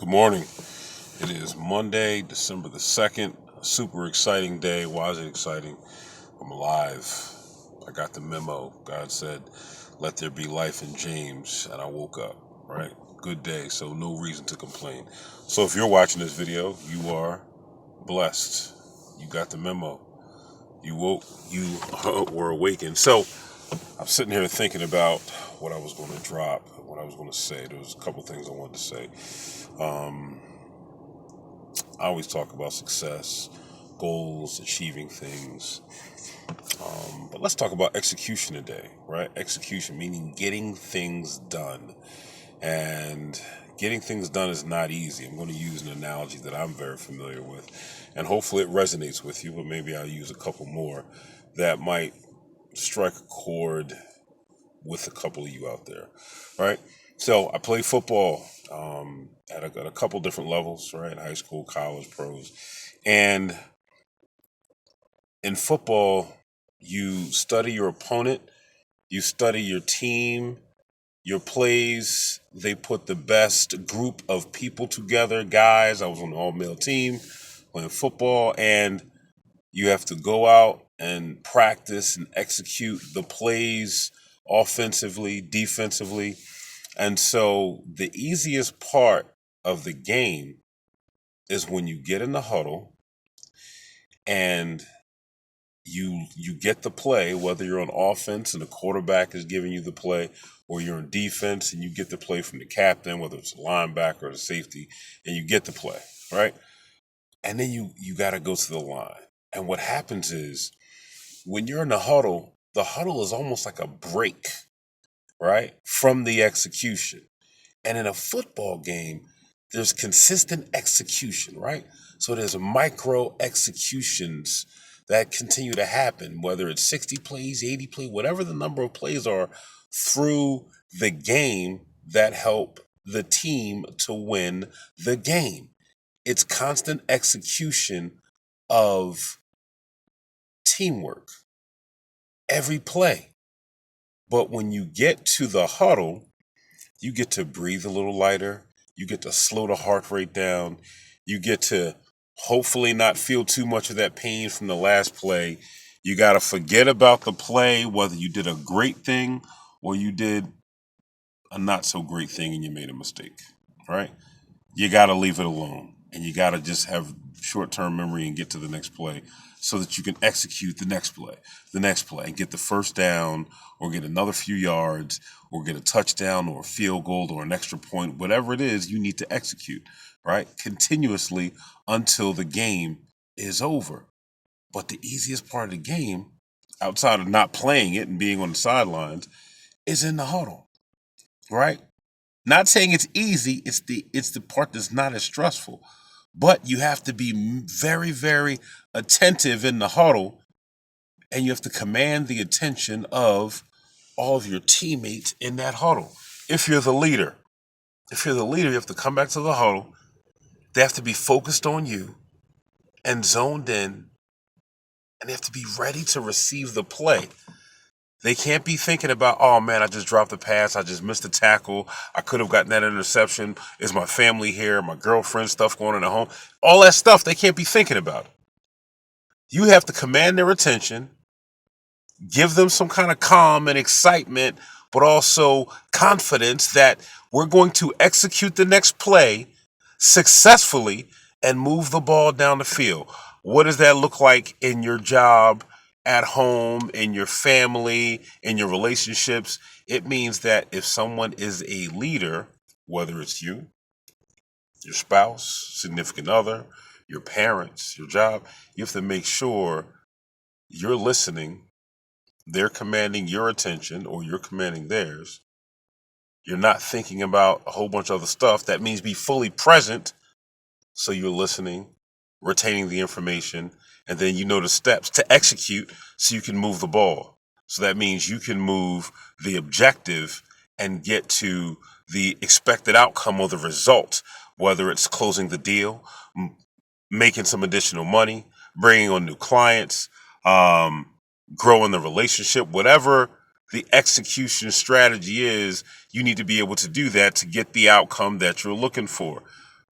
Good morning. It is Monday, December the 2nd. A super exciting day. Why is it exciting? I'm alive. I got the memo. God said, let there be life in James. And I woke up, right? Good day. So no reason to complain. So if you're watching this video, you are blessed. You got the memo. You woke. You were awakened. So I'm sitting here thinking about what I was going to drop, what I was going to say. There was a couple things I wanted to say. I always talk about success, goals, achieving things. But let's talk about execution today, right? Execution, meaning getting things done. And getting things done is not easy. I'm going to use an analogy that I'm very familiar with. And hopefully it resonates with you, but maybe I'll use a couple more that might strike a chord with a couple of you out there, right? So I play football at a couple different levels, right? High school, college, pros. And in football, you study your opponent, you study your team, your plays. They put the best group of people together, guys. I was on an all-male team playing football, and you have to go out and practice and execute the plays offensively, defensively. And so the easiest part of the game is when you get in the huddle and you get the play, whether you're on offense and the quarterback is giving you the play, or you're in defense and you get the play from the captain, whether it's a linebacker or a safety, and you get the play, right? And then you got to go to the line. And what happens is when you're in the huddle is almost like a break, right, from the execution. And in a football game, there's consistent execution, right? So there's micro executions that continue to happen, whether it's 60 plays, 80 plays, whatever the number of plays are through the game that help the team to win the game. It's constant execution of teamwork, every play. But when you get to the huddle, you get to breathe a little lighter. You get to slow the heart rate down. You get to hopefully not feel too much of that pain from the last play. You got to forget about the play, whether you did a great thing or you did a not so great thing and you made a mistake, right? You got to leave it alone. And you got to just have short-term memory and get to the next play so that you can execute the next play, and get the first down or get another few yards or get a touchdown or a field goal or an extra point, whatever it is you need to execute, right? Continuously until the game is over. But the easiest part of the game, outside of not playing it and being on the sidelines, is in the huddle, right? Not saying it's easy, it's the part that's not as stressful. But you have to be very, very attentive in the huddle, and you have to command the attention of all of your teammates in that huddle. If you're the leader, you have to come back to the huddle. They have to be focused on you and zoned in, and they have to be ready to receive the play. They can't be thinking about, oh man, I just dropped a pass. I just missed a tackle. I could have gotten that interception. Is my family here? My girlfriend stuff going on at home? All that stuff, they can't be thinking about it. You have to command their attention, give them some kind of calm and excitement, but also confidence that we're going to execute the next play successfully and move the ball down the field. What does that look like in your job, at home, in your family, in your relationships? It means that if someone is a leader, whether it's you, your spouse, significant other, your parents, your job, you have to make sure you're listening, they're commanding your attention or you're commanding theirs. You're not thinking about a whole bunch of other stuff. That means be fully present. So you're listening, retaining the information, and then you know the steps to execute so you can move the ball. So that means you can move the objective and get to the expected outcome or the result, whether it's closing the deal, making some additional money, bringing on new clients, growing the relationship, whatever the execution strategy is, you need to be able to do that to get the outcome that you're looking for.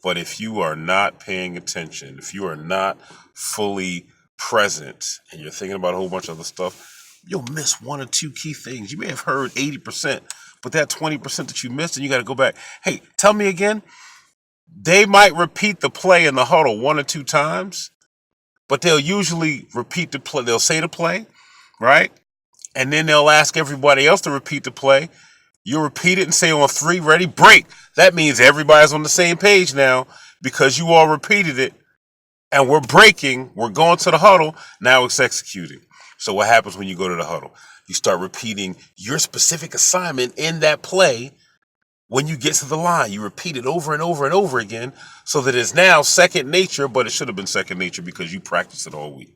But if you are not paying attention, if you are not fully present and you're thinking about a whole bunch of other stuff, you'll miss one or two key things. You may have heard 80%, but that 20% that you missed, and you got to go back. Hey, tell me again. They might repeat the play in the huddle one or two times, but they'll usually repeat the play. They'll say the play, right? And then they'll ask everybody else to repeat the play. You repeat it and say on three, ready, break. That means everybody's on the same page now because you all repeated it and we're breaking. We're going to the huddle. Now it's executing. So what happens when you go to the huddle? You start repeating your specific assignment in that play. When you get to the line, you repeat it over and over and over again so that it's now second nature, but it should have been second nature because you practiced it all week.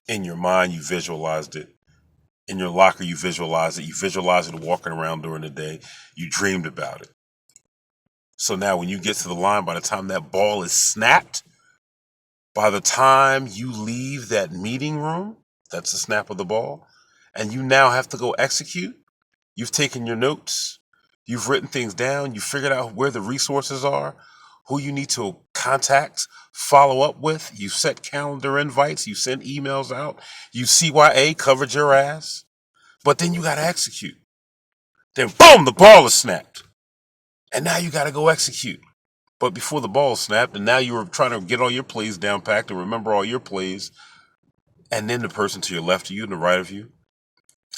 In your mind, you visualized it. In your locker, you visualize it. You visualize it walking around during the day. You dreamed about it. So now when you get to the line, by the time that ball is snapped, by the time you leave that meeting room, that's the snap of the ball, and you now have to go execute, you've taken your notes, you've written things down, you figured out where the resources are, who you need to contact, follow up with, you set calendar invites, you send emails out, you CYA covered your ass, but then you got to execute. Then boom, the ball is snapped. And now you got to go execute. But before the ball is snapped, and now you're trying to get all your plays down packed and remember all your plays, and then the person to your left of you and the right of you,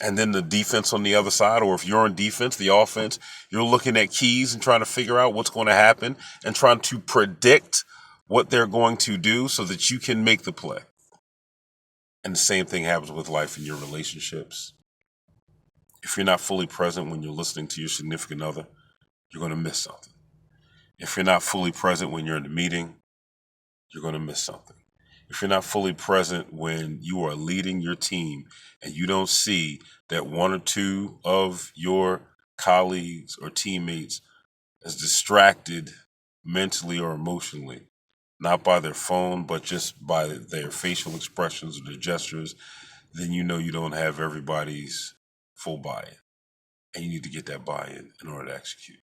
and then the defense on the other side, or if you're on defense, the offense, you're looking at keys and trying to figure out what's going to happen and trying to predict what they're going to do so that you can make the play. And the same thing happens with life in your relationships. If you're not fully present when you're listening to your significant other, you're going to miss something. If you're not fully present when you're in the meeting, you're going to miss something. If you're not fully present when you are leading your team and you don't see that one or two of your colleagues or teammates is distracted mentally or emotionally, not by their phone, but just by their facial expressions or their gestures, then you know you don't have everybody's full buy-in. And you need to get that buy-in in order to execute.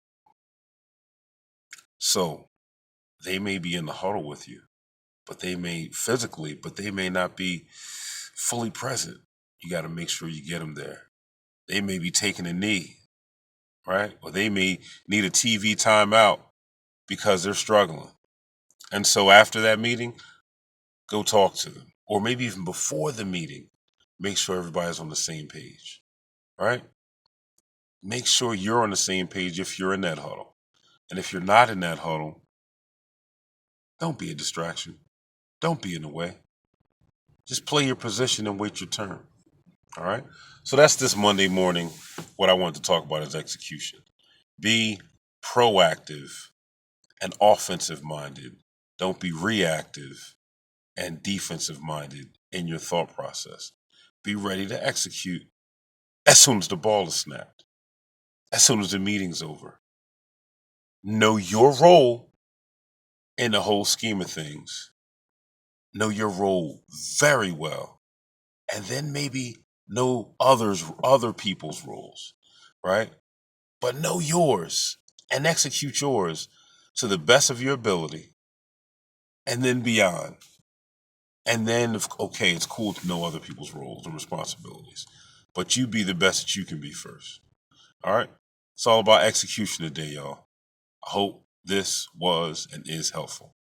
So they may be in the huddle with you, but they may physically, but they may not be fully present. You got to make sure you get them there. They may be taking a knee, right? Or they may need a TV timeout because they're struggling. And so after that meeting, go talk to them. Or maybe even before the meeting, make sure everybody's on the same page, right? Make sure you're on the same page if you're in that huddle. And if you're not in that huddle, don't be a distraction. Don't be in the way. Just play your position and wait your turn. All right. So that's this Monday morning. What I wanted to talk about is execution. Be proactive and offensive minded. Don't be reactive and defensive minded in your thought process. Be ready to execute as soon as the ball is snapped, as soon as the meeting's over. Know your role in the whole scheme of things. Know your role very well. And then maybe know other people's roles, right? But know yours and execute yours to the best of your ability and then beyond. And then, okay, it's cool to know other people's roles and responsibilities, but you be the best that you can be first. All right? It's all about execution today, y'all. I hope this was and is helpful.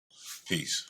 Peace.